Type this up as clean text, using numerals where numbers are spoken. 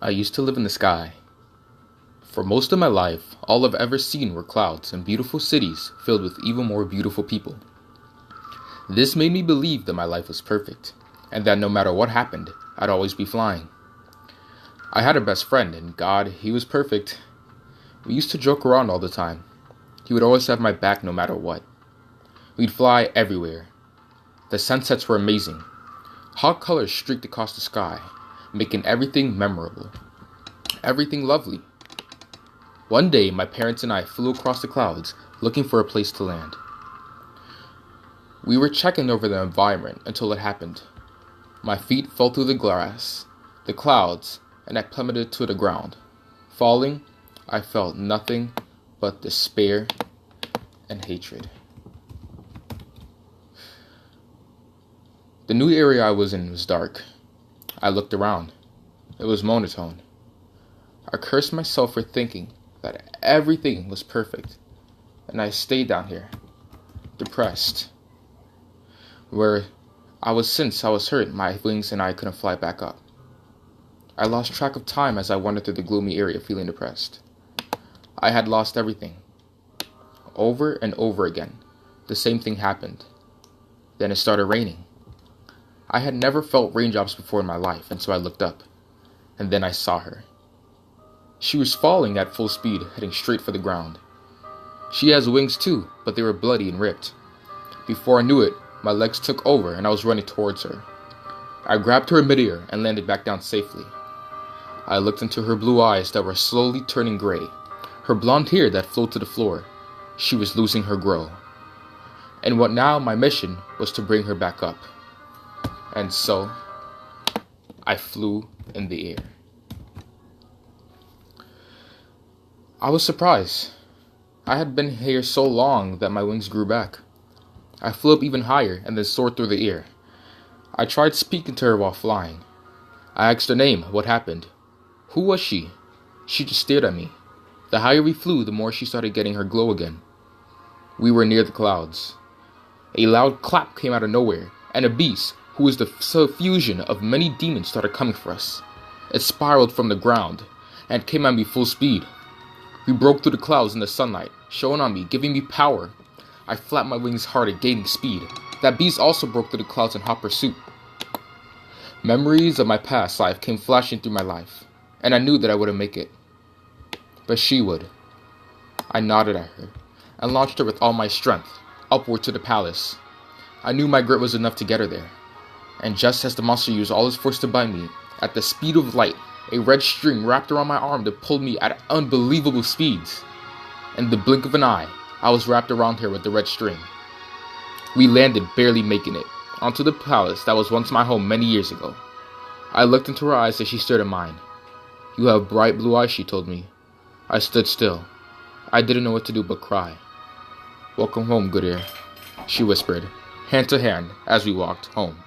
I used to live in the sky. For most of my life, all I've ever seen were clouds and beautiful cities filled with even more beautiful people. This made me believe that my life was perfect, and that no matter what happened, I'd always be flying. I had a best friend, and God, he was perfect. We used to joke around all the time. He would always have my back no matter what. We'd fly everywhere. The sunsets were amazing. Hot colors streaked across the sky, making everything memorable. Everything lovely. One day, my parents and I flew across the clouds, looking for a place to land. We were checking over the environment until it happened. My feet fell through the grass, the clouds, and I plummeted to the ground. Falling, I felt nothing but despair and hatred. The new area I was in was dark. I looked around. It was monotone. I cursed myself for thinking that everything was perfect, and I stayed down here, depressed, where I was since I was hurt, my wings and I couldn't fly back up. I lost track of time as I wandered through the gloomy area feeling depressed. I had lost everything. Over and over again, the same thing happened. Then it started raining. I had never felt raindrops before in my life, and so I looked up, and then I saw her. She was falling at full speed, heading straight for the ground. She has wings too, but they were bloody and ripped. Before I knew it, my legs took over and I was running towards her. I grabbed her in midair and landed back down safely. I looked into her blue eyes that were slowly turning gray, her blonde hair that flowed to the floor. She was losing her glow. And what now my mission was to bring her back up. And so, I flew in the air. I was surprised. I had been here so long that my wings grew back. I flew up even higher and then soared through the air. I tried speaking to her while flying. I asked her name, what happened. Who was she? She just stared at me. The higher we flew, the more she started getting her glow again. We were near the clouds. A loud clap came out of nowhere, and a beast, who was the fusion of many demons, started coming for us. It spiraled from the ground, and came at me full speed. We broke through the clouds in the sunlight, showing on me, giving me power. I flapped my wings hard, gaining speed. That beast also broke through the clouds in hot pursuit. Memories of my past life came flashing through my life, and I knew that I wouldn't make it. But she would. I nodded at her, and launched her with all my strength, upward to the palace. I knew my grit was enough to get her there. And just as the monster used all his force to bind me, at the speed of light, a red string wrapped around my arm that pulled me at unbelievable speeds. In the blink of an eye, I was wrapped around her with the red string. We landed, barely making it, onto the palace that was once my home many years ago. I looked into her eyes as she stared at mine. You have bright blue eyes, she told me. I stood still. I didn't know what to do but cry. Welcome home, good ear, she whispered, hand to hand as we walked home.